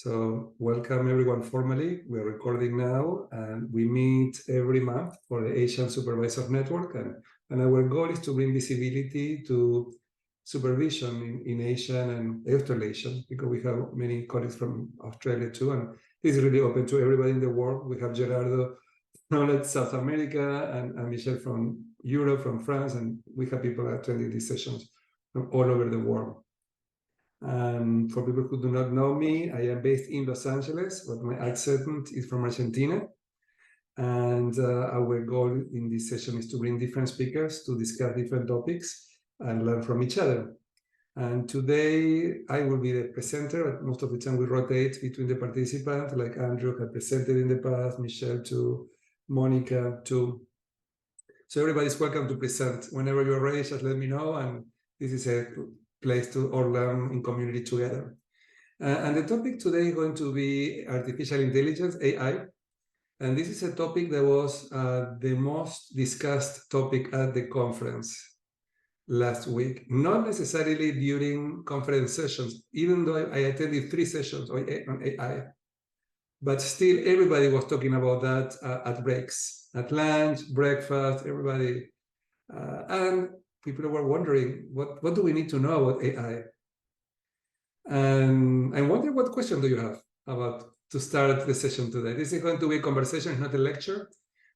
So welcome everyone formally. We're recording now, and we meet every month for the Asian Supervisors Network. And our goal is to bring visibility to supervision in Asian and Australasian, because we have many colleagues from Australia too. And this is really open to everybody in the world. We have Gerardo from South America and Michelle from Europe, from France, and we have people attending these sessions from all over the world. And for people who do not know me, I am based in Los Angeles, but my accent is from Argentina. And our goal in this session is to bring different speakers to discuss different topics and learn from each other. And today I will be the presenter. Most of the time we rotate between the participants, like Andrew had presented in the past, Michelle too, Monica too. So everybody's welcome to present. Whenever you're ready, just let me know. And this is a place to all learn in community together. And the topic today is going to be artificial intelligence, AI. And this is a topic that was the most discussed topic at the conference last week. Not necessarily during conference sessions, even though I attended 3 sessions on AI. But still, everybody was talking about that at breaks, at lunch, breakfast, everybody. And people were wondering, what do we need to know about AI? And I wonder, what question do you have about to start the session today? This is going to be a conversation, not a lecture.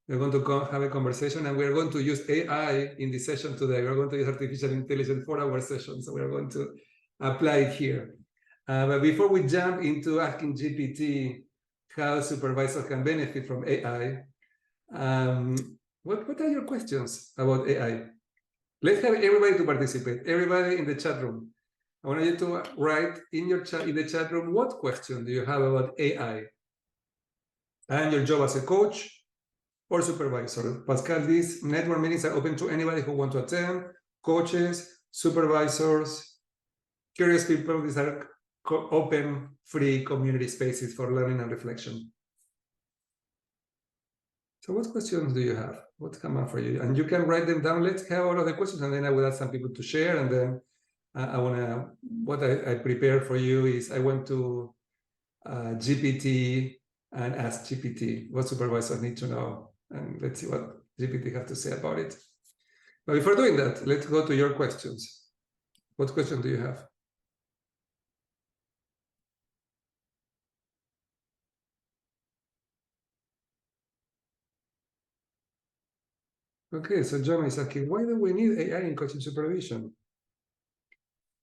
We're going to have a conversation, and we're going to use AI in this session today. We're going to use artificial intelligence for our session, so we're going to apply it here. But before we jump into asking GPT how supervisors can benefit from AI, what are your questions about AI? Let's have everybody to participate. Everybody in the chat room. I want you to write in the chat room, what question do you have about AI and your job as a coach or supervisor? Pascal, these network meetings are open to anybody who wants to attend, coaches, supervisors, curious people. These are open, free community spaces for learning and reflection. So what questions do you have? What come up for you? And you can write them down. Let's have all of the questions, and then I will ask some people to share. And then what I prepared for you is I went to GPT and asked GPT what supervisors need to know. And let's see what GPT has to say about it. But before doing that, let's go to your questions. What question do you have? Okay, so John is asking, why do we need AI in coaching supervision?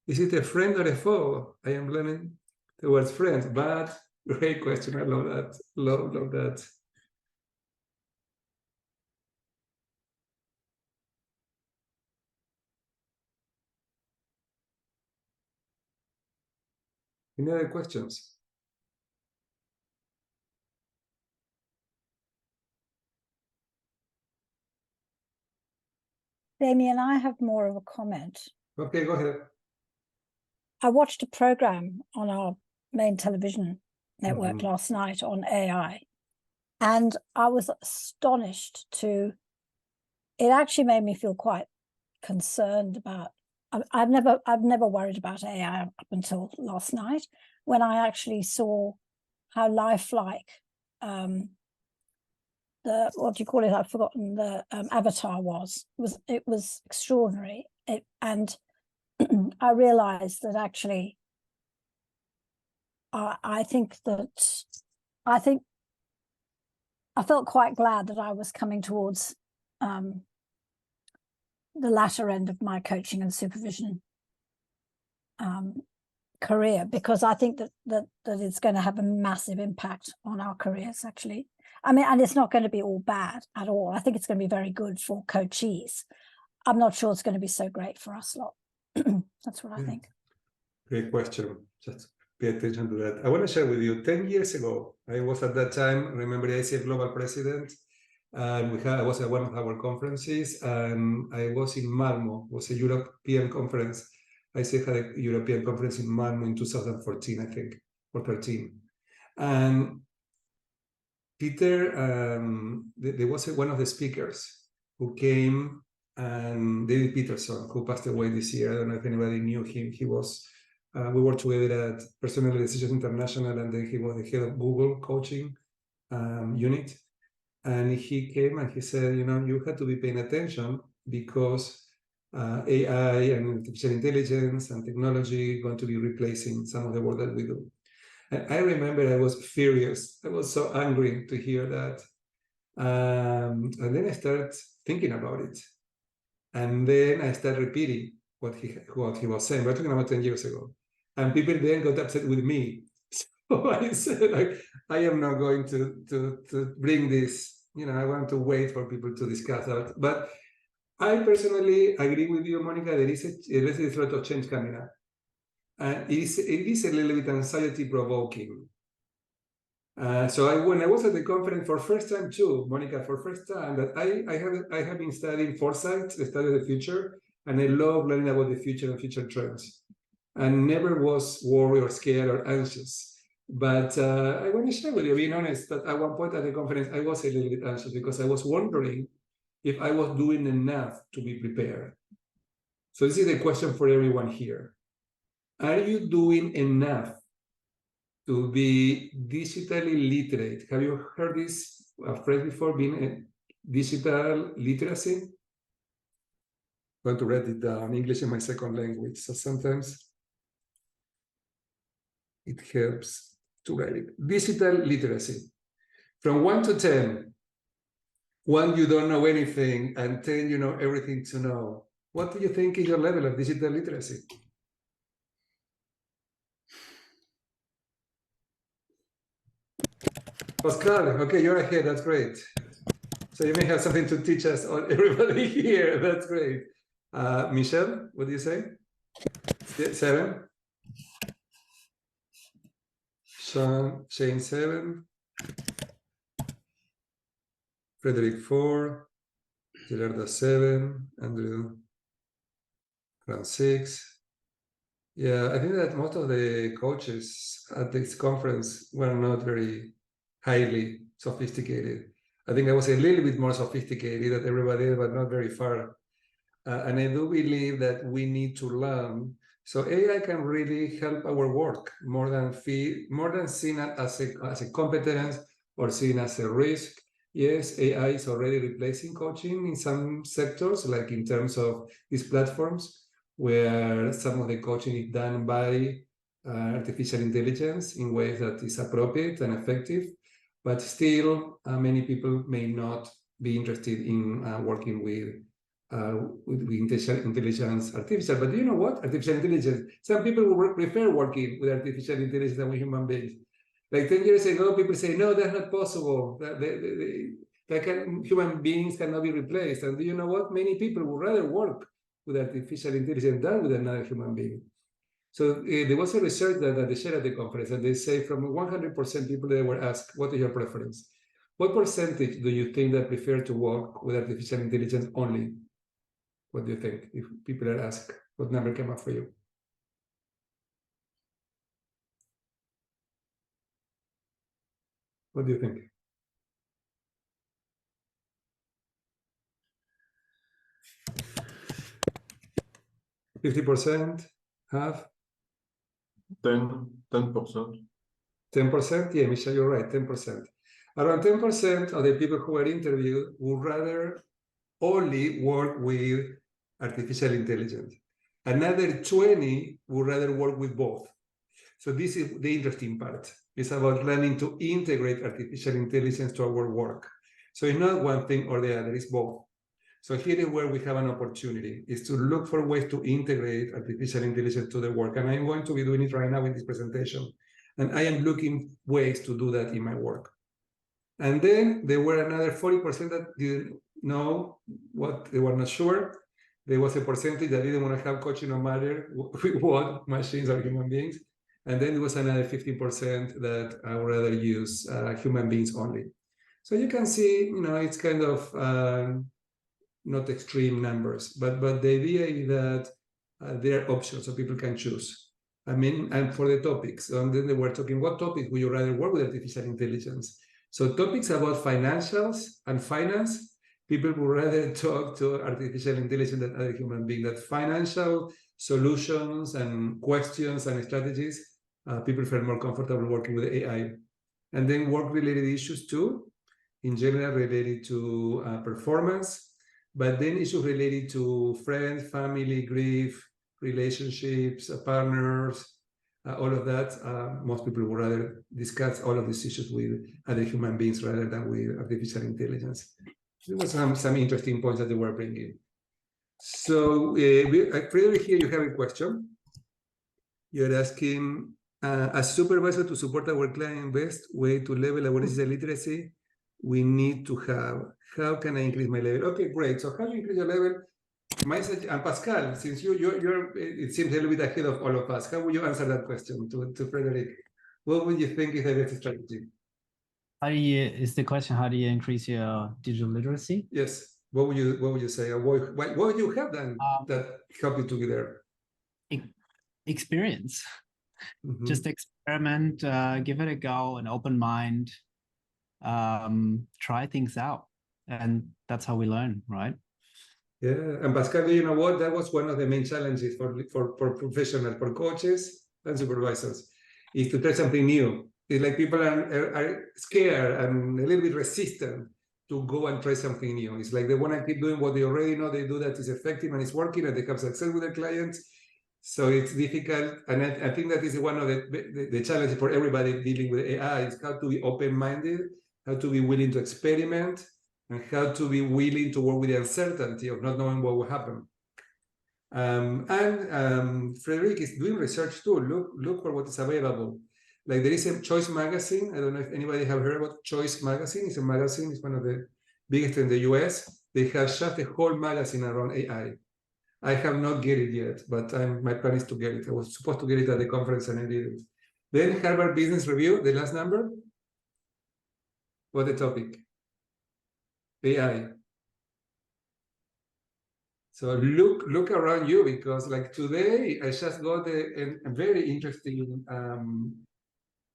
Is it a friend or a foe? I am learning the word friend, but great question. I love that. Love that. Any other questions? Damian, I have more of a comment. Okay, go ahead. I watched a program on our main television network last night on AI, and I was astonished it actually made me feel quite concerned about, I've never worried about AI up until last night, when I actually saw how lifelike what do you call it? I've forgotten the avatar was. It was extraordinary. And I realized that actually, I felt quite glad that I was coming towards the latter end of my coaching and supervision career, because I think that it's going to have a massive impact on our careers, actually. I mean, and it's not going to be all bad at all. I think it's going to be very good for coachees. I'm not sure it's going to be so great for us lot. That's what I think. Great question. Just pay attention to that. I want to share with you, 10 years ago, I was at that time, remember the ICF Global President, and I was at one of our conferences, and I was in Malmo. It was a European conference. ICF had a European conference in Malmo in 2014, I think, or 13. And Peter, there was one of the speakers who came, and David Peterson, who passed away this year. I don't know if anybody knew him. He was We worked together at Personal Decisions International, and then he was the head of Google coaching unit. And he came and he said, you have to be paying attention because AI and artificial intelligence and technology are going to be replacing some of the work that we do. And I remember I was furious. I was so angry to hear that. And then I started thinking about it. And then I started repeating what he was saying. We're talking about 10 years ago. And people then got upset with me. So I said, I am not going to bring this. I want to wait for people to discuss that. But I personally agree with you, Monica. There is a lot of change coming up. And it is a little bit anxiety-provoking. So when I was at the conference for first time too, Monica, for first time, that I have been studying foresight, the study of the future, and I love learning about the future and future trends. And never was worried or scared or anxious. But I want to share with you, being honest, that at one point at the conference, I was a little bit anxious because I was wondering if I was doing enough to be prepared. So this is a question for everyone here. Are you doing enough to be digitally literate? Have you heard this phrase before, being a digital literacy? I'm going to write it down. English is my second language, so sometimes it helps to write it. Digital literacy. From 1 to 10, 1, you don't know anything, and 10, you know everything to know. What do you think is your level of digital literacy? Pascal, okay, you're ahead, that's great. So you may have something to teach us, on everybody here, that's great. Michelle, what do you say? 7? Shane 7. Frederick 4. Gerardo 7. Andrew around 6. Yeah, I think that most of the coaches at this conference were not very highly sophisticated. I think I was a little bit more sophisticated than everybody, but not very far. And I do believe that we need to learn. So AI can really help our work more than seen as a competence or seen as a risk. Yes, AI is already replacing coaching in some sectors, like in terms of these platforms, where some of the coaching is done by artificial intelligence in ways that is appropriate and effective. But still, many people may not be interested in working with intelligence artificial. But do you know what? Artificial intelligence, some people will prefer working with artificial intelligence than with human beings. Like 10 years ago, people say, no, that's not possible. Human beings cannot be replaced. And do you know what? Many people would rather work with artificial intelligence than with another human being. So there was a research that they shared at the conference, and they say from 100% people that were asked, what is your preference? What percentage do you think that prefer to work with artificial intelligence only? What do you think? If people are asked, what number came up for you? What do you think? 50%? Half? 10%. 10%? Yeah, Michelle, you're right, 10%. Around 10% of the people who were interviewed would rather only work with artificial intelligence. Another 20 would rather work with both. So this is the interesting part. It's about learning to integrate artificial intelligence to our work. So it's not one thing or the other, it's both. So here is where we have an opportunity, is to look for ways to integrate artificial intelligence to the work. And I'm going to be doing it right now in this presentation. And I am looking ways to do that in my work. And then there were another 40% that didn't know what, they were not sure. There was a percentage that didn't want to have coaching no matter what, machines or human beings. And then there was another 50% that I would rather use human beings only. So you can see, it's kind of not extreme numbers, but the idea is that there are options so people can choose. I mean, and for the topics, and then they were talking, what topic would you rather work with artificial intelligence? So topics about financials and finance, people would rather talk to artificial intelligence than other human being. That financial solutions and questions and strategies, people feel more comfortable working with AI. And then work-related issues too, in general related to performance, but then issues related to friends, family, grief, relationships, partners, all of that. Most people would rather discuss all of these issues with other human beings rather than with artificial intelligence. There was some interesting points that they were bringing. So, Frederick, here you have a question. You're asking, as supervisor to support our client best way to level our digital literacy we need to have. How can I increase my level? Okay, great. So how do you increase your level? And Pascal, since you're it seems a little bit ahead of all of us, how would you answer that question to Frederick? What would you think is the best strategy? Is the question, how do you increase your digital literacy? Yes. What would you say? What would you have done that helped you to be there? Experience. Just experiment, give it a go, an open mind, try things out, and that's how we learn, right? Yeah, and Pascal, you know what? That was one of the main challenges for professionals, for coaches and supervisors, is to try something new. It's like people are scared and a little bit resistant to go and try something new. It's like they want to keep doing what they already know they do that is effective and it's working and they have success with their clients. So it's difficult, and I think that is one of the challenges for everybody dealing with AI is how to be open-minded, how to be willing to experiment, and how to be willing to work with the uncertainty of not knowing what will happen. Frederick is doing research too. Look for what is available. Like there is a Choice magazine. I don't know if anybody have heard about Choice magazine. It's a magazine. It's one of the biggest in the US. They have just a whole magazine around AI. I have not get it yet, but my plan is to get it. I was supposed to get it at the conference and I didn't. Then Harvard Business Review, the last number. What the topic? AI. So look around you, because like today I just got a very interesting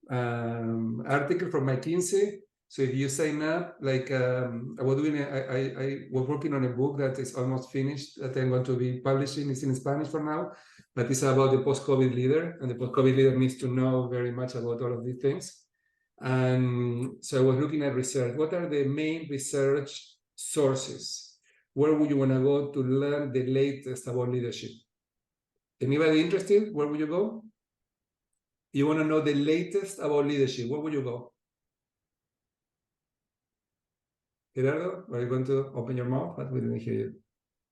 article from McKinsey. So if you sign up, like I was working on a book that is almost finished that I'm going to be publishing. It's in Spanish for now, but it's about the post-COVID leader, and the post-COVID leader needs to know very much about all of these things. And so I was looking at research. What are the main research sources? Where would you want to go to learn the latest about leadership? Anybody interested? Where would you go? You want to know the latest about leadership. Where would you go? Gerardo, are you going to open your mouth? But we didn't hear you.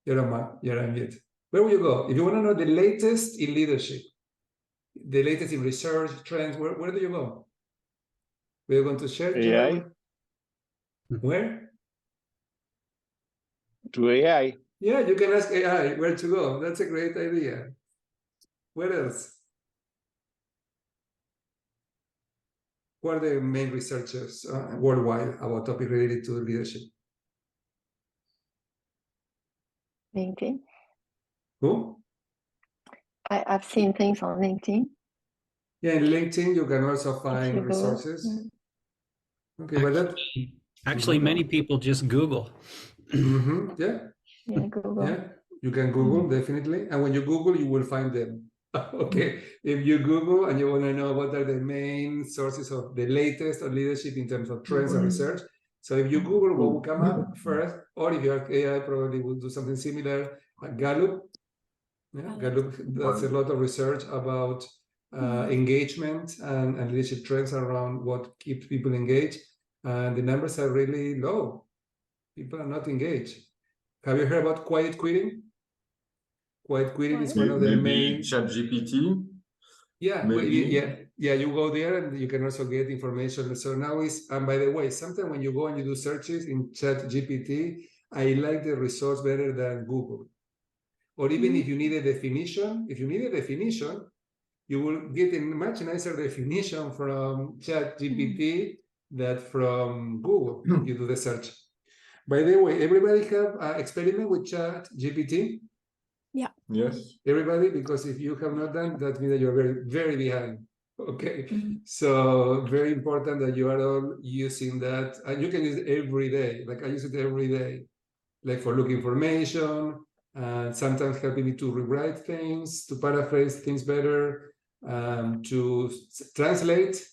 You're on mute. Where will you go? If you want to know the latest in leadership, the latest in research, trends, where do you go? We're going to share AI. Where? To AI. Yeah, you can ask AI where to go. That's a great idea. Where else? Who are the main researchers worldwide about topics related to leadership? LinkedIn. Who? I've seen things on LinkedIn. Yeah, in LinkedIn you can also find resources. Okay, but that actually many people just Google. Yeah. Yeah, Google. Yeah, you can Google definitely, and when you Google, you will find them. Okay, if you Google and you want to know what are the main sources of the latest on leadership in terms of trends and research, so if you Google, what will come up first, or if you have AI, probably will do something similar. Gallup, yeah, Gallup does a lot of research about engagement and leadership trends around what keeps people engaged, and the numbers are really low. People are not engaged. Have you heard about quiet quitting? Quiet quitting is one of the main. ChatGPT. Yeah, maybe. yeah. You go there and you can also get information. So now and by the way, sometimes when you go and you do searches in ChatGPT, I like the results better than Google. Or even if you need a definition, you will get a much nicer definition from ChatGPT than from Google. You do the search. By the way, everybody have experiment with ChatGPT? Yeah. Yes. Everybody, because if you have not done, that means that you're very, very behind. Okay. So very important that you are all using that. And you can use it every day. Like I use it every day. Like for looking information, sometimes helping me to rewrite things, to paraphrase things better, to translate.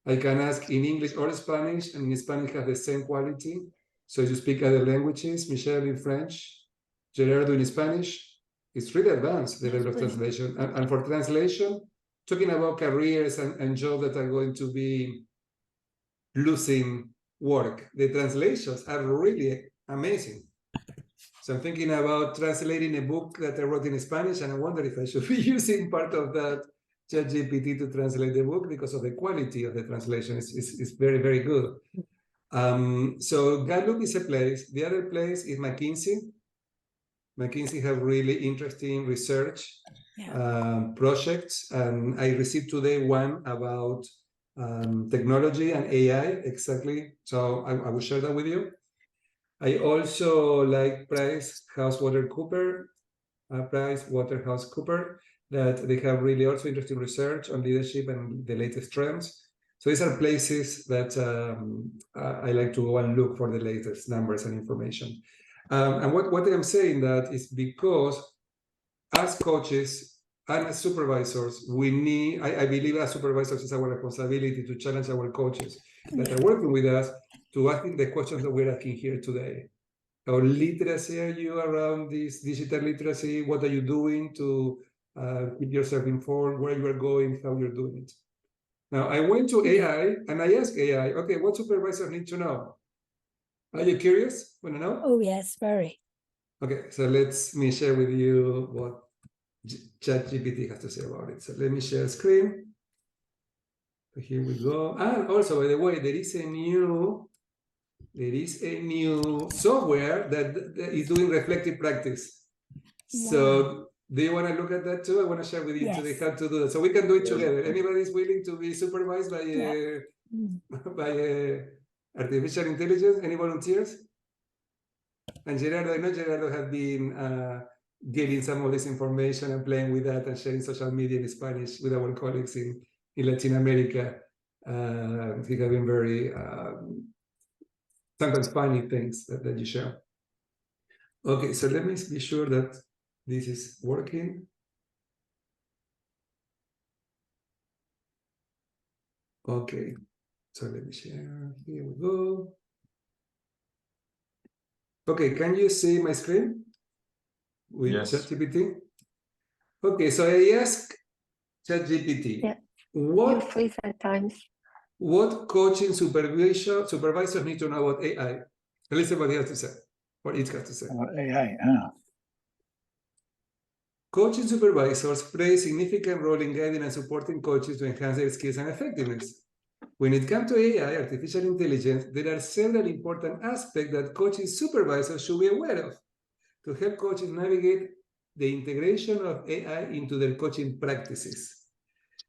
I can ask in English or Spanish, and in Spanish has the same quality. So you speak other languages, Michelle in French, Gerardo in Spanish. It's really advanced, the level of translation. And for translation, talking about careers and jobs that are going to be losing work, the translations are really amazing. So I'm thinking about translating a book that I wrote in Spanish, and I wonder if I should be using part of that ChatGPT to translate the book because of the quality of the translation. It's very, very good. So Gallup is a place. The other place is McKinsey. McKinsey have really interesting research projects. And I received today one about technology and AI, exactly. So I will share that with you. I also like PricewaterhouseCoopers, that they have really also interesting research on leadership and the latest trends. So these are places that I like to go and look for the latest numbers and information. And what I'm saying that is because as coaches and as supervisors, we need, I believe as supervisors, it's our responsibility to challenge our coaches that are working with us to ask the questions that we're asking here today. How literacy are you around this digital literacy? What are you doing to keep yourself informed, where you are going, how you're doing it? Now, I went to AI and I asked AI, okay, what supervisors need to know? Are you curious? Want to know? Oh, yes, very. Okay, so let me share with you what ChatGPT has to say about it. So let me share screen. So here we go. And also, by the way, there is a new software that is doing reflective practice. Wow. So do you want to look at that too? I want to share with you today how to do that. So we can do it together. Anybody is willing to be supervised by by artificial intelligence? Any volunteers? And Gerardo, I know Gerardo has been getting some of this information and playing with that and sharing social media in Spanish with our colleagues in Latin America. He has been very sometimes funny things that you share. Okay, so let me be sure that this is working. Okay, so let me share. Here we go. Okay, can you see my screen with ChatGPT? Okay, so I asked ChatGPT, You freeze at times. What coaching supervisors need to know about AI? Listen what he has to say, what it has to say. AI, Coaching supervisors play a significant role in guiding and supporting coaches to enhance their skills and effectiveness. When it comes to AI, artificial intelligence, there are several important aspects that coaching supervisors should be aware of to help coaches navigate the integration of AI into their coaching practices.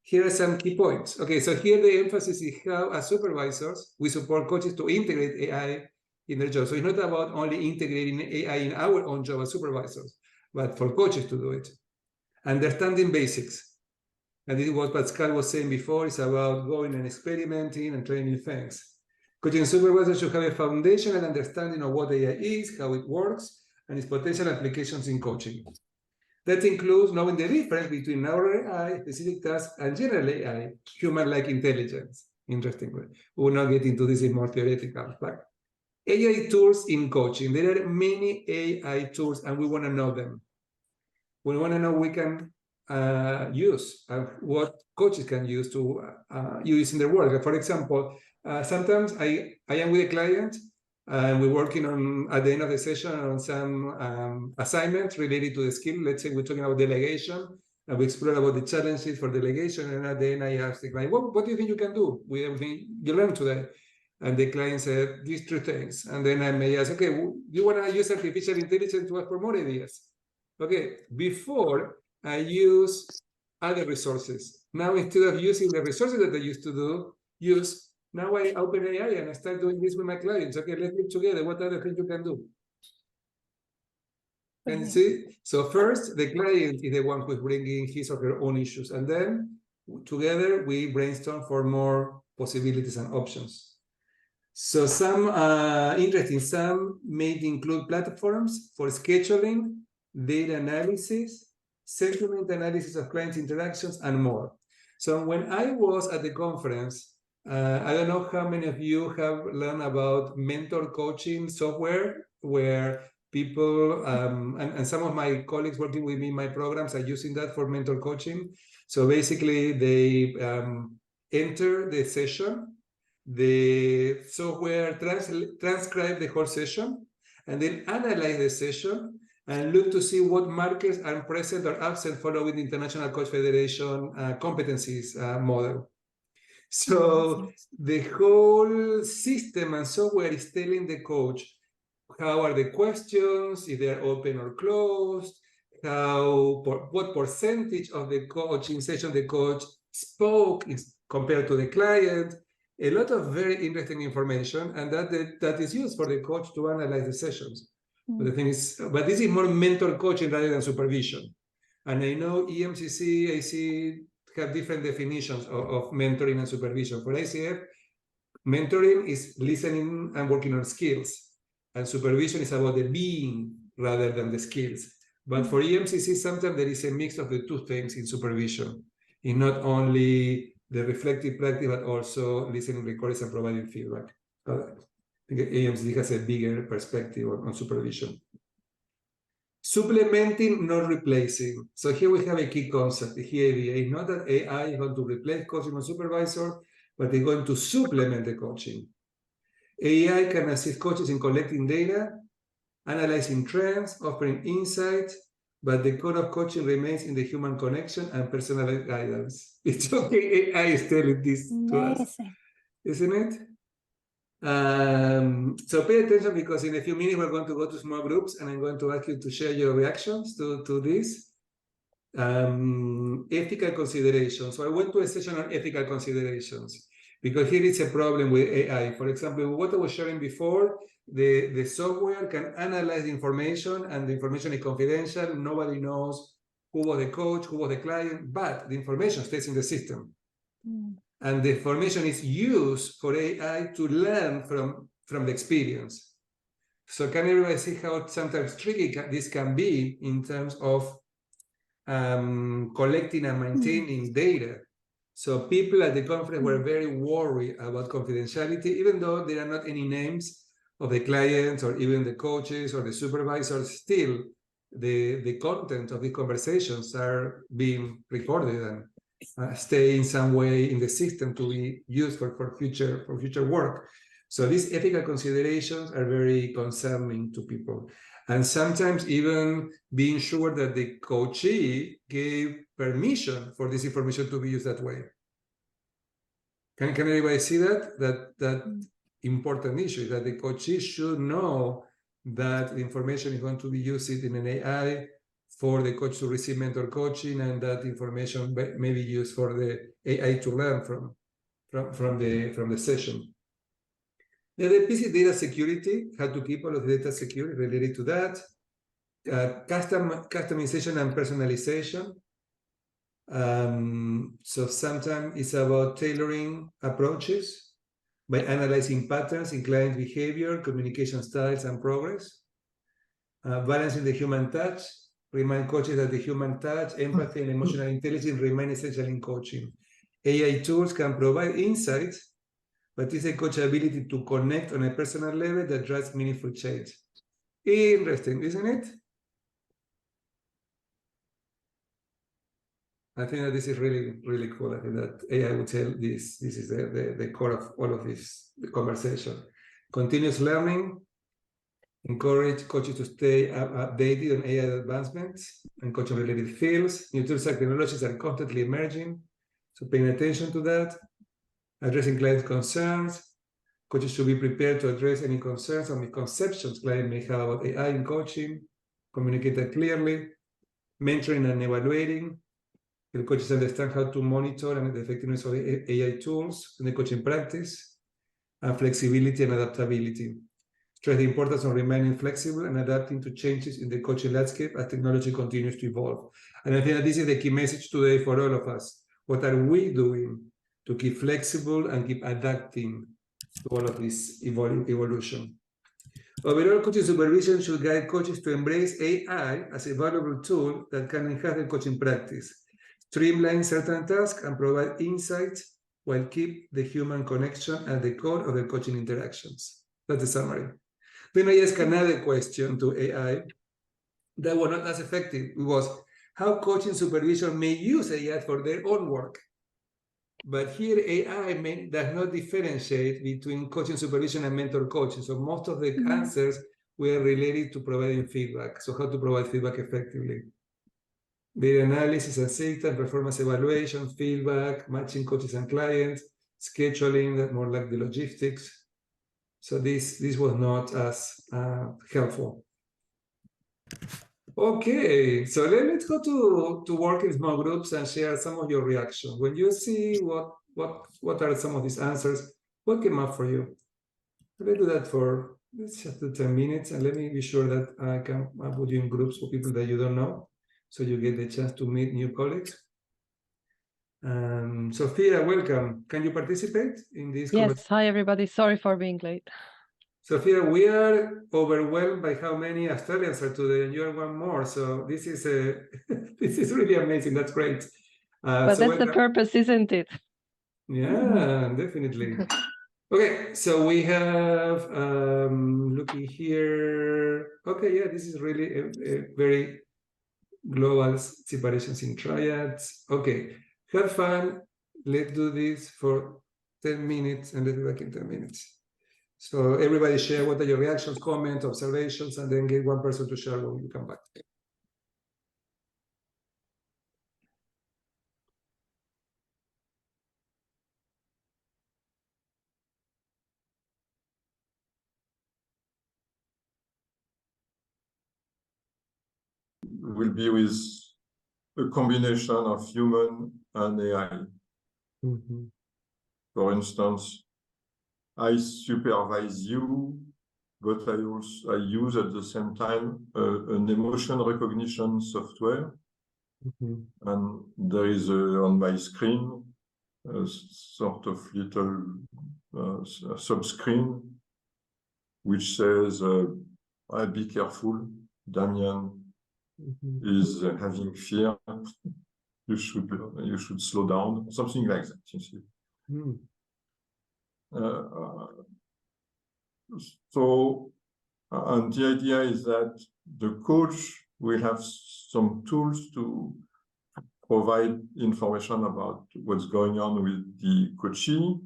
Here are some key points. Okay, so here the emphasis is how, as supervisors, we support coaches to integrate AI in their job. So it's not about only integrating AI in our own job as supervisors, but for coaches to do it. Understanding basics. And this is what Pascal was saying before, it's about going and experimenting and training things. Coaching supervisors should have a foundational understanding of what AI is, how it works, and its potential applications in coaching. That includes knowing the difference between neural AI, specific tasks, and general AI, human-like intelligence. Interestingly, we will not get into this in more theoretical. But AI tools in coaching, there are many AI tools, and we want to know them. We want to know we can use, what coaches can use to use in their work. For example, sometimes I am with a client, and we're working on, at the end of the session, on some assignments related to the skill. Let's say we're talking about delegation, and we explore about the challenges for delegation. And at the end, I ask the client, what do you think you can do with everything you learned today? And the client said, these 3 things. And then I may ask, okay, do you want to use artificial intelligence to ask for more ideas? Okay, before I use other resources. Now, instead of using the resources that I used to use, now I open AI and I start doing this with my clients. Okay, let's look together. What other things you can do? Can you see? So first, the client is the one who's bringing his or her own issues. And then together we brainstorm for more possibilities and options. So some interesting, some may include platforms for scheduling, data analysis, sentiment analysis of client interactions, and more. So when I was at the conference, I don't know how many of you have learned about mentor coaching software, where people, and some of my colleagues working with me in my programs are using that for mentor coaching. So basically they enter the session, the software transcribe the whole session, and then analyze the session and look to see what markers are present or absent following the International Coach Federation competencies model. So the whole system and software is telling the coach how are the questions, if they are open or closed, what percentage of the coaching session the coach spoke compared to the client. A lot of very interesting information, and that is used for the coach to analyze the sessions. But the thing is, but this is more mentor coaching rather than supervision. And I know EMCC, AC have different definitions of mentoring and supervision. For ICF, mentoring is listening and working on skills, and supervision is about the being rather than the skills. But for EMCC, sometimes there is a mix of the two things in supervision. It's not only the reflective practice, but also listening, recordings, and providing feedback. I think EMCC has a bigger perspective on supervision. Supplementing, not replacing. So here we have a key concept here. It's not that AI is going to replace coaching or supervisor, but they're going to supplement the coaching. AI can assist coaches in collecting data, analyzing trends, offering insights, but the core of coaching remains in the human connection and personal guidance. It's okay, AI is telling this to us, isn't it? So pay attention, because in a few minutes we're going to go to small groups, and I'm going to ask you to share your reactions to this. Ethical considerations. So I went to a session on ethical considerations, because here is a problem with AI. For example, what I was sharing before, the software can analyze the information, and the information is confidential. Nobody knows who was the coach, who was the client, but the information stays in the system. And the information is used for AI to learn from the experience. So can everybody see how sometimes tricky this can be in terms of collecting and maintaining data? So people at the conference were very worried about confidentiality, even though there are not any names of the clients or even the coaches or the supervisors. Still, the content of the conversations are being recorded and stay in some way in the system to be used for future work. So these ethical considerations are very concerning to people. And sometimes even being sure that the coachee gave permission for this information to be used that way. Can everybody see that important issue, that the coachee should know that the information is going to be used in an AI for the coach to receive mentor coaching, and that information may be used for the AI to learn from the session. Now, the piece is data security, how to keep all of the data secure related to that. Customization and personalization. So sometimes it's about tailoring approaches by analyzing patterns in client behavior, communication styles, and progress. Balancing the human touch. Remind coaches that the human touch, empathy, and emotional intelligence remain essential in coaching. AI tools can provide insights, but it's a coach's ability to connect on a personal level that drives meaningful change. Interesting, isn't it? I think that this is really, really cool. I think that AI would tell this is the core of all of this conversation. Continuous learning. Encourage coaches to stay updated on AI advancements and coaching-related fields. New tools and technologies are constantly emerging, so paying attention to that. Addressing client concerns. Coaches should be prepared to address any concerns or misconceptions clients may have about AI in coaching. Communicate that clearly. Mentoring and evaluating. The coaches understand how to monitor and the effectiveness of AI tools in the coaching practice. And flexibility and adaptability. Stress the importance of remaining flexible and adapting to changes in the coaching landscape as technology continues to evolve. And I think that this is the key message today for all of us. What are we doing to keep flexible and keep adapting to all of this evolution. Overall, coaching supervision should guide coaches to embrace AI as a valuable tool that can enhance their coaching practice, streamline certain tasks, and provide insights while keep the human connection at the core of the coaching interactions. That's the summary. Then I asked another question to AI that was not as effective. It was how coaching supervision may use AI for their own work. But here AI does not differentiate between coaching supervision and mentor coaching. So most of the answers were related to providing feedback. So how to provide feedback effectively. Data analysis, assistance, performance evaluation, feedback, matching coaches and clients, scheduling, that more like the logistics. So this was not as helpful. Okay, so let's go to work in small groups and share some of your reactions. When you see what are some of these answers, what came up for you? Let's do that for, let's just do 10 minutes, and let me be sure that I can put you in groups for people that you don't know, so you get the chance to meet new colleagues. Sophia, welcome. Can you participate in this? Yes, hi everybody. Sorry for being late. Sophia, we are overwhelmed by how many Australians are today, and you are one more. So this is this is really amazing. That's great. But so that's the purpose, isn't it? Yeah, definitely. Okay, so we have looking here. Okay, yeah, this is really a very global separations in triads. Okay, have fun. Let's do this for 10 minutes, and let's be back in 10 minutes. So everybody share what are your reactions, comments, observations, and then get one person to share when you come back. Will be with a combination of human and AI. For instance, I supervise you, but I use at the same time an emotion recognition software. And there is on my screen a sort of little sub-screen which says, be careful, Damian is having fear. You should slow down, something like that. You see. So, and the idea is that the coach will have some tools to provide information about what's going on with the coachee.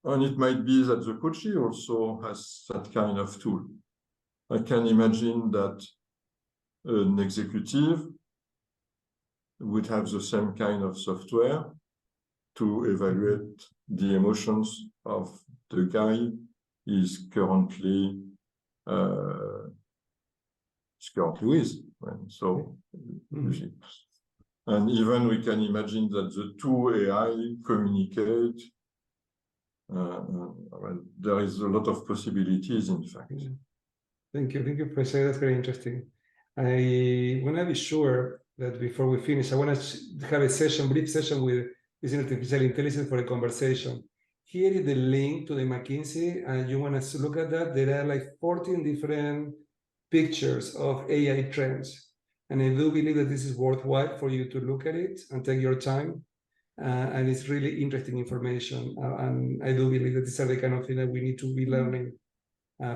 And it might be that the coachee also has that kind of tool. I can imagine that an executive would have the same kind of software to evaluate the emotions of the guy is currently with. So, and even we can imagine that the two AI communicate. There is a lot of possibilities, in fact. Thank you, Professor. That's very interesting. I want to be sure that before we finish, I want to have a brief session with using artificial intelligence for a conversation. Here is the link to the McKinsey, and you want to look at that. There are like 14 different pictures of AI trends. And I do believe that this is worthwhile for you to look at it and take your time. And it's really interesting information. And I do believe that these are the kind of things that we need to be learning.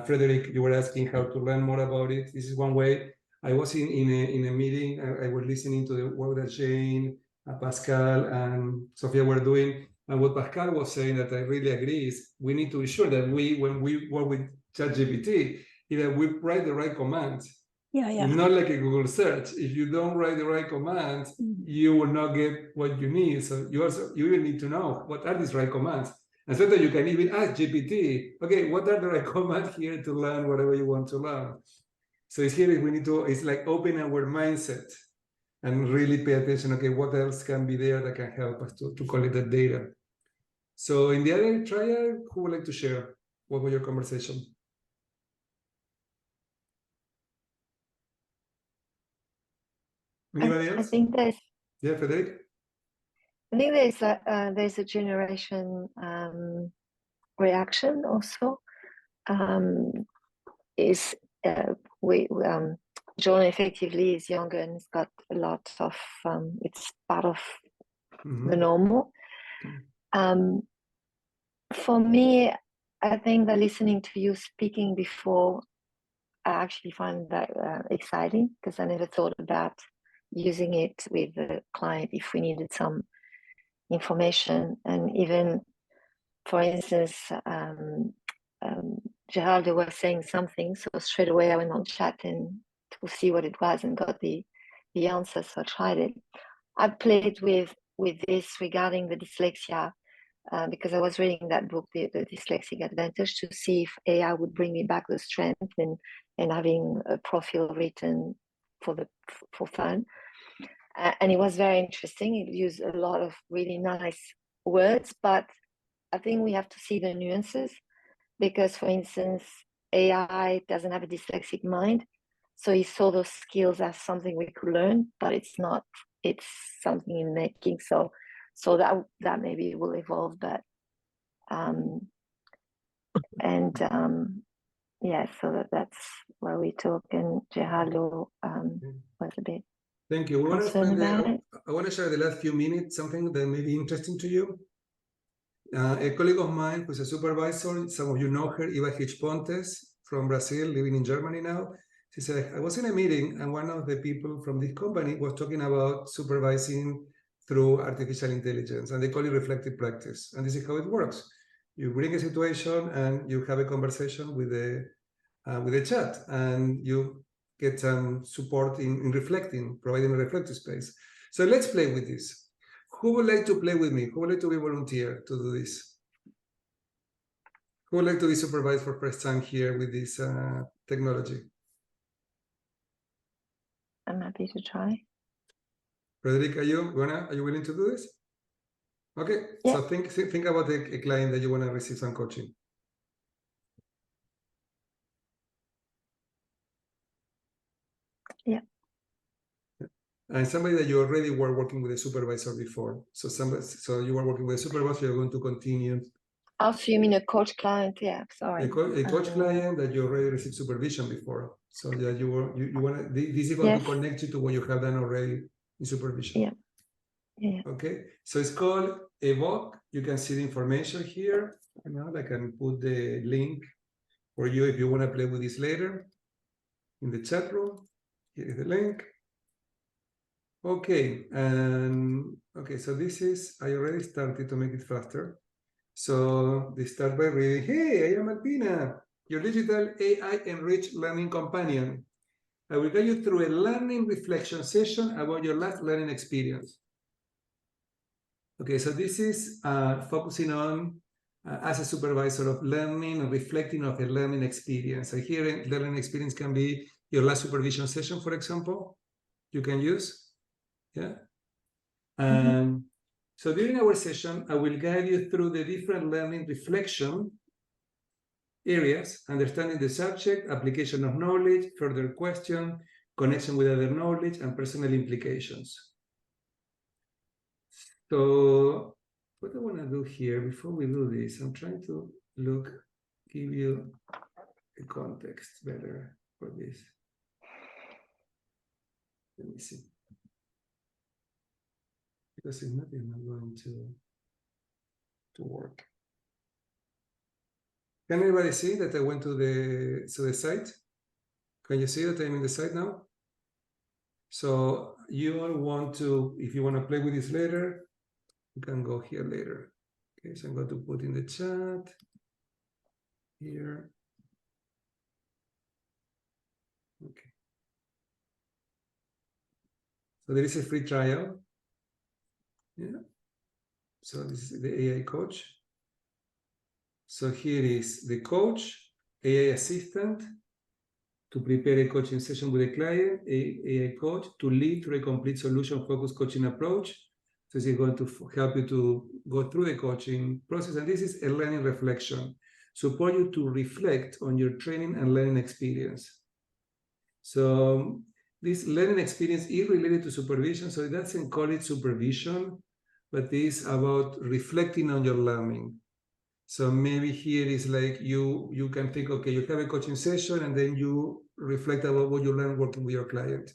Frederick, you were asking how to learn more about it. This is one way. I was in a meeting. I was listening to the work that Jane, Pascal, and Sophia were doing. And what Pascal was saying that I really agree is we need to be sure that when we work with ChatGPT, that we write the right commands. Yeah. It's not like a Google search. If you don't write the right commands, you will not get what you need. So you even need to know what are these right commands. And so that you can even ask GPT, okay, what are the right commands here to learn whatever you want to learn? So it's here we need to, it's like open our mindset and really pay attention, okay, what else can be there that can help us to collect that data. So in the other trial, who would like to share? What was your conversation? Anybody else? I think there's. Yeah, Frederick? I think there's a generation reaction also is John effectively is younger and he's got a lot of it's part of the normal. For me, I think that listening to you speaking before, I actually find that exciting, because I never thought about using it with the client if we needed some information. And even, for instance, Geraldo was saying something, so straight away I went on chat and to see what it was and got the answer, so I tried it. I played with this regarding the dyslexia, because I was reading that book, the Dyslexic Advantage, to see if AI would bring me back the strength and having a profile written for fun. And it was very interesting. It used a lot of really nice words, but I think we have to see the nuances, because, for instance, AI doesn't have a dyslexic mind, so he saw those skills as something we could learn, but it's not. It's something in making. So that maybe will evolve, but yeah. So that's where we talk, and Geraldo was a bit. Thank you. I want to share the last few minutes something that may be interesting to you. A colleague of mine who's a supervisor, some of you know her, Eva Pontes from Brazil, living in Germany now. She said, I was in a meeting and one of the people from this company was talking about supervising through artificial intelligence, and they call it reflective practice. And this is how it works. You bring a situation and you have a conversation with the chat, and you get some support in reflecting, providing a reflective space. So let's play with this. Who would like to play with me? Who would like to be volunteer to do this? Who would like to be supervised for first time here with this technology? I'm happy to try. Frederic, are you willing to do this? Okay, yeah. So think about a client that you want to receive some coaching. Yeah. And somebody that you already were working with a supervisor before. So you were working with a supervisor, you're going to continue. Oh, so you mean a coach client? Yeah, sorry. A coach client that you already received supervision before. So yeah, you want to, this is going to connect you to what you have done already in supervision. Yeah. Yeah. Okay, so it's called Evoke. You can see the information here. I can put the link for you if you want to play with this later in the chat room. Here is the link. Okay, and okay, so this is, I already started to make it faster. So they start by reading, hey, I am Alpina, your digital AI-enriched learning companion. I will guide you through a learning reflection session about your last learning experience. Okay, so this is focusing on, as a supervisor of learning and reflecting of a learning experience. So here, learning experience can be your last supervision session, for example, you can use. Yeah. So during our session, I will guide you through the different learning reflection areas, understanding the subject, application of knowledge, further question, connection with other knowledge, and personal implications. So what I want to do here, before we do this, I'm trying to give you a context better for this. Let me see. Because it's not going to work. Can everybody see that I went to the site? Can you see that I'm in the site now? So you all want to, if you want to play with this later, you can go here later. Okay, so I'm going to put in the chat here. Okay. So there is a free trial. Yeah. So this is the AI coach. So here is the coach, AI assistant, to prepare a coaching session with a client, AI coach, to lead through a complete solution-focused coaching approach. So this is going to help you to go through the coaching process. And this is a learning reflection, support you to reflect on your training and learning experience. So this learning experience is related to supervision. So it doesn't call it supervision, but it's about reflecting on your learning. So maybe here is like you can think, okay, you have a coaching session and then you reflect about what you learn working with your client.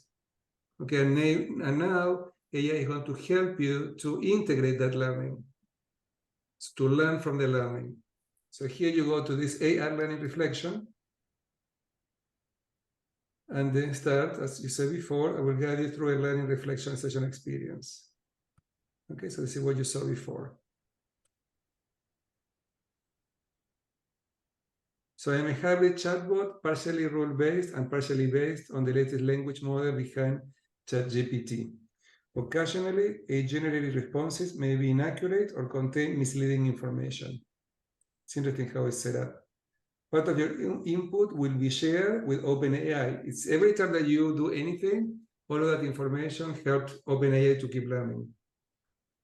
Okay, and now AI is going to help you to integrate that learning, to learn from the learning. So here you go to this AI learning reflection, and then start, as you said before, I will guide you through a learning reflection session experience. Okay, so this is what you saw before. So I'm a hybrid chatbot, partially rule-based and partially based on the latest language model behind ChatGPT. Occasionally, age-generated responses may be inaccurate or contain misleading information. It's interesting how it's set up. Part of your input will be shared with OpenAI. It's every time that you do anything, all of that information helps OpenAI to keep learning.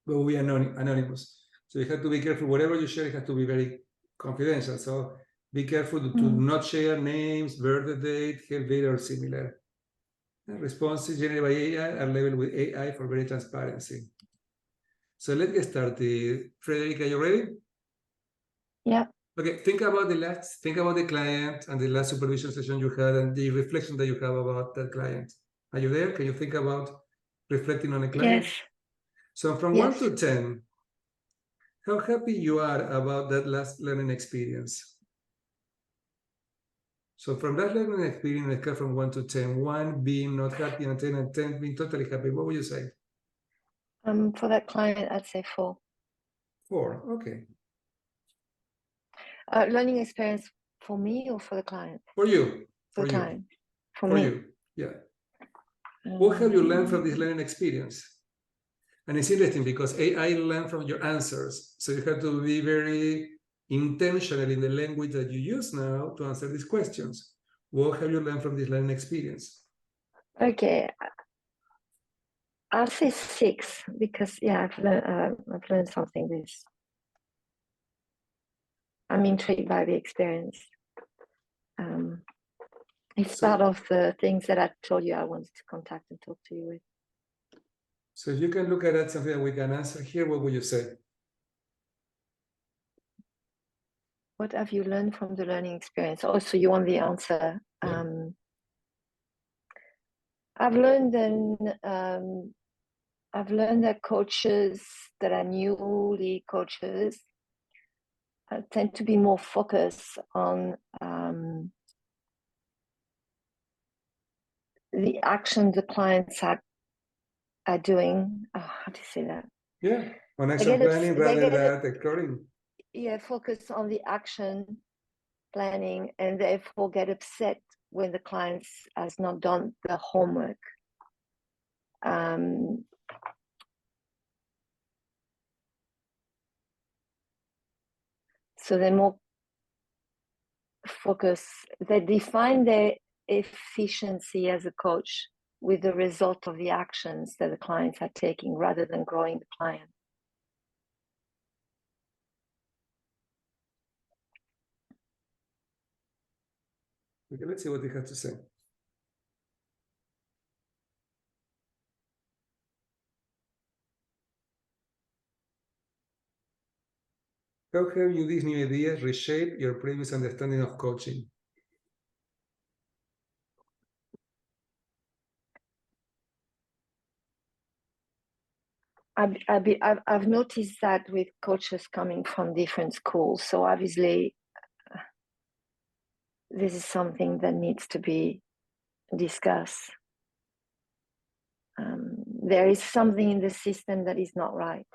But we are anonymous. So you have to be careful. Whatever you share, it has to be very confidential. So be careful to not share names, birth date, health data, or similar. And responses generated by AI are labeled with AI for very transparency. So let's get started. Frederica, you ready? Yeah. Okay, think about the client and the last supervision session you had and the reflection that you have about that client. Are you there? Can you think about reflecting on a client? Yes. So from 1 to 10, how happy you are about that last learning experience? So from that learning experience, scale from 1 to 10, 1 being not happy and 10 being totally happy, what would you say? For that client, I'd say 4. 4, okay. Learning experience for me or for the client? For you. For the client. For me. You, yeah. What have you learned from this learning experience? And it's interesting because AI learns from your answers. So you have to be very intentional in the language that you use now to answer these questions. What have you learned from this learning experience? Okay. I'll say 6 because, yeah, I've learned something this. I'm intrigued by the experience. It's part of the things that I told you I wanted to contact and talk to you with. So if you can look at that, something that we can answer here, what would you say? What have you learned from the learning experience? Also, you want the answer. Yeah. I've learned that coaches that are newly coaches tend to be more focused on the action the clients are doing. Oh, how do you say that? Yeah, on action planning rather than exploring. Yeah, focus on the action planning and therefore get upset when the client has not done the homework. So they're more focused, they define their efficiency as a coach with the result of the actions that the clients are taking rather than growing the client. Okay, let's see what they have to say. How have you these new ideas reshape your previous understanding of coaching? I've noticed that with coaches coming from different schools. So obviously, this is something that needs to be discussed. There is something in the system that is not right.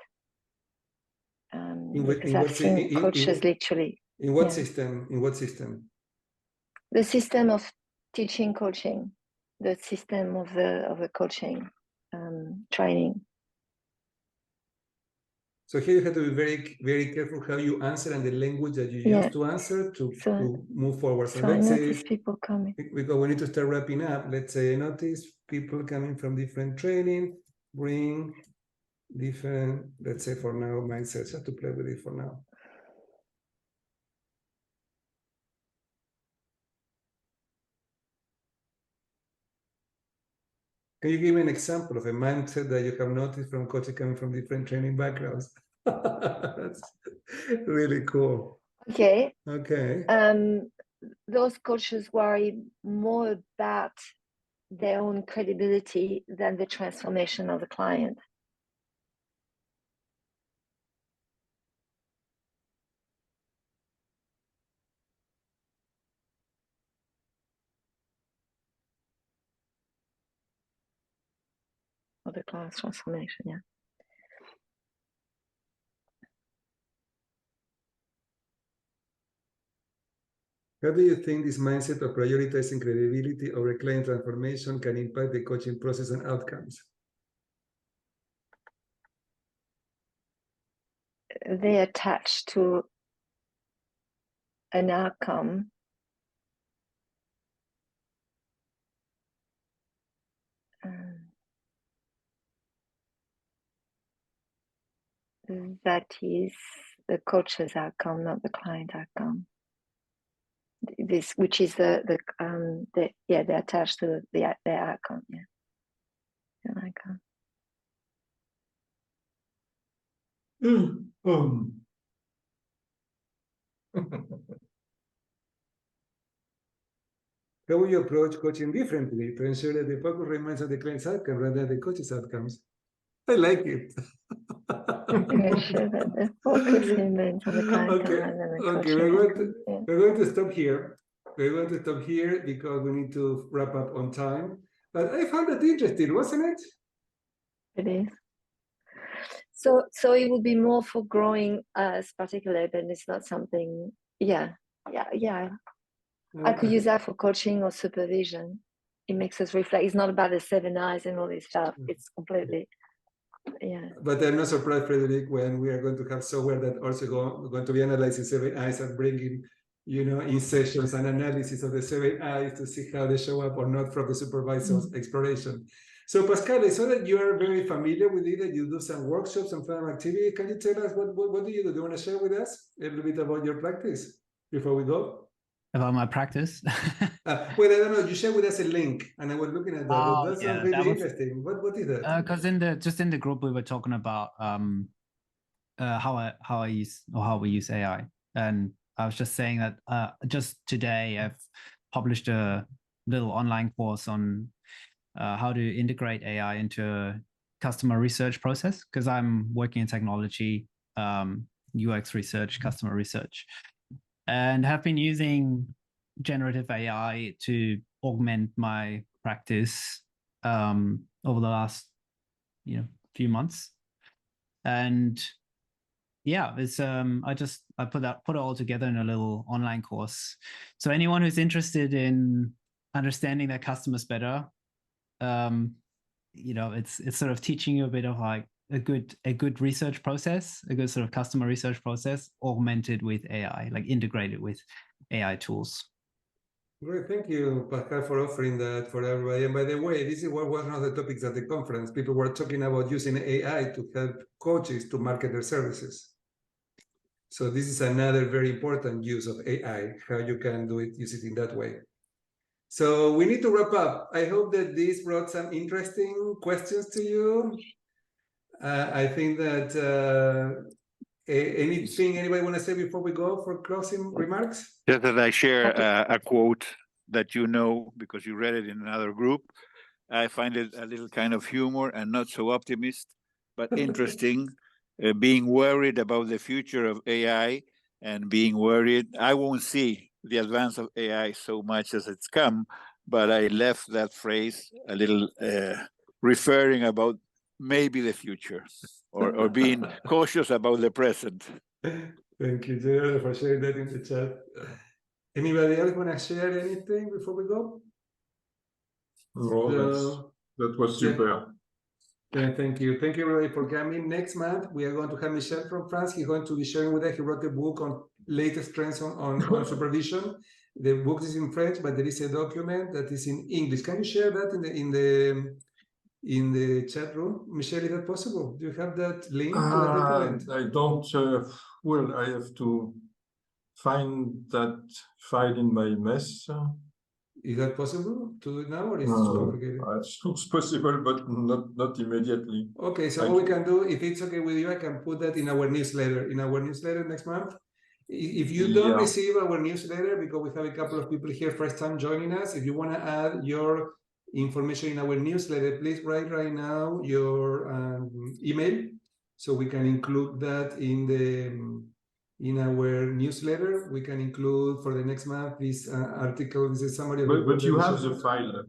Because I've seen coaches literally. In what system? In what system? The system of teaching coaching, the system of the coaching training. So here you have to be very, very careful how you answer and the language that you use to answer to move forward. So let's say people coming. Because we need to start wrapping up. Let's say I notice people coming from different training, bring different, let's say for now, mindsets. I have to play with it for now. Can you give me an example of a mindset that you have noticed from coaches coming from different training backgrounds? That's really cool. Okay. Okay. Those coaches worry more about their own credibility than the transformation of the client. Of the client's transformation, yeah. How do you think this mindset of prioritizing credibility over client transformation can impact the coaching process and outcomes? They attach to an outcome that is the coach's outcome, not the client outcome. This, which is they're attached to their outcome, yeah. The outcome. How will you approach coaching differently to ensure that the focus remains on the client's outcome rather than the coach's outcomes? I like it. Make sure that the focus remains on the client rather than the coaching we're going to stop here. We're going to stop here because we need to wrap up on time. But I found it interesting, wasn't it? It is. So it would be more for growing us particularly, but it's not something, yeah. I could use that for coaching or supervision. It makes us reflect. It's not about the 7 eyes and all this stuff. It's completely, yeah. But I'm not surprised, Frederick, when we are going to have software that also going to be analyzing 7 eyes and bringing, in sessions and analysis of the 7 eyes to see how they show up or not from the supervisor's exploration. So Pascal, I saw that you are very familiar with it, that you do some workshops and fun activities. Can you tell us what do you do? Do you want to share with us a little bit about your practice before we go? About my practice? Well, I don't know. You shared with us a link, and I was looking at that. Oh, that sounds really interesting. What is that? Because in the group we were talking about how we use AI, and I was just saying that just today I've published a little online course on how to integrate AI into a customer research process, because I'm working in technology, UX research, customer research, and have been using generative AI to augment my practice over the last few months. And yeah, it's I put it all together in a little online course. So anyone who's interested in understanding their customers better, it's sort of teaching you a bit of like a good research process, a good sort of customer research process, augmented with AI, like integrated with AI tools. Great, thank you, Pascal, for offering that for everybody. And by the way, this is what was one of the topics at the conference. People were talking about using AI to help coaches to market their services. So this is another very important use of AI, how you can use it in that way. So we need to wrap up. I hope that this brought some interesting questions to you. I think that anything anybody want to say before we go for closing remarks? Just that I share a quote that because you read it in another group. I find it a little kind of humor and not so optimist, but interesting. Being worried about the future of AI and being worried, I won't see the advance of AI so much as it's come, but I left that phrase a little referring about maybe the future or being cautious about the present. Thank you, Gerardo, for sharing that in the chat. Anybody else want to share anything before we go? No, that was super. Yeah, thank you. Thank you, everybody, for coming. Next month, we are going to have Michel from France. He's going to be sharing with us. He wrote a book on latest trends on supervision. The book is in French, but there is a document that is in English. Can you share that in the chat room? Michel, is that possible? Do you have that link to the document? I don't. Well, I have to find that file in my mess. Is that possible to do it now, or is it too complicated? It's possible, but not immediately. Okay, so what we can do, if it's okay with you, I can put that in our newsletter. In our newsletter next month, If you don't receive our newsletter, because we have a couple of people here first time joining us, if you want to add your information in our newsletter, please write right now your email, so we can include that in our newsletter. We can include for the next month this article. This is summary. But you have the file.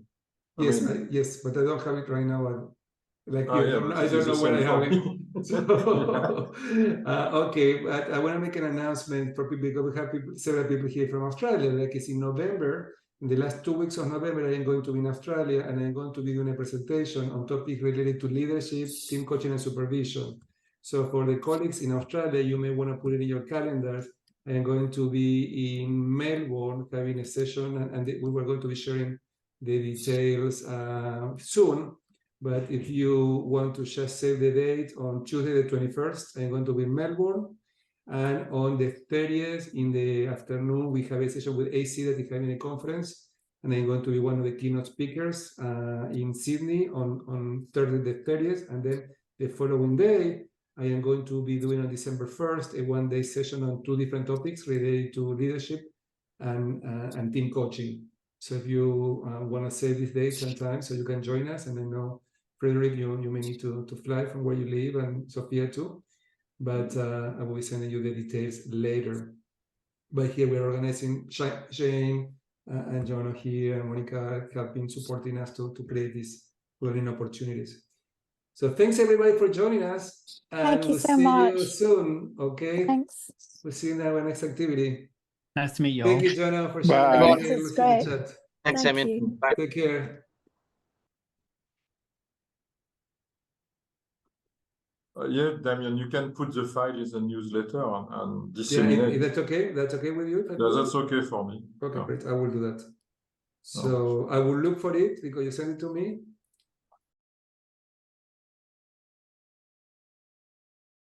Yes, yes, but I don't have it right now. Like I don't know when I have it. So, okay, but I want to make an announcement for people, because we have several people here from Australia. Like it's in November, in the last 2 weeks of November, I am going to be in Australia, and I'm going to be doing a presentation on topics related to leadership, team coaching, and supervision. So for the colleagues in Australia, you may want to put it in your calendars. I am going to be in Melbourne having a session, and we were going to be sharing the details soon. But if you want to just save the date, on Tuesday the 21st, I'm going to be in Melbourne. And on the 30th in the afternoon, we have a session with AC that is having a conference. And I'm going to be one of the keynote speakers in Sydney on Thursday the 30th. And then the following day, I am going to be doing on December 1st a one-day session on 2 different topics related to leadership and team coaching. So if you want to save this date sometime so you can join us, and I know, Frederick, you may need to fly from where you live, and Sophia too, but I will be sending you the details later. But here we're organizing, Shane and John here, and Monica have been supporting us to create these learning opportunities. So thanks everybody for joining us, and Thank you so much. See you soon, okay? Thanks. We'll see you in our next activity. Nice to meet you all. Thank you, Jonah, for sharing the details in the chat. Thanks, Damian. Bye. Take care. Yeah, Damian, you can put the file in the newsletter and disseminate. Yeah, that's okay. That's okay with you? Yeah, that's okay for me. Okay, great. I will do that. So I will look for it because you sent it to me.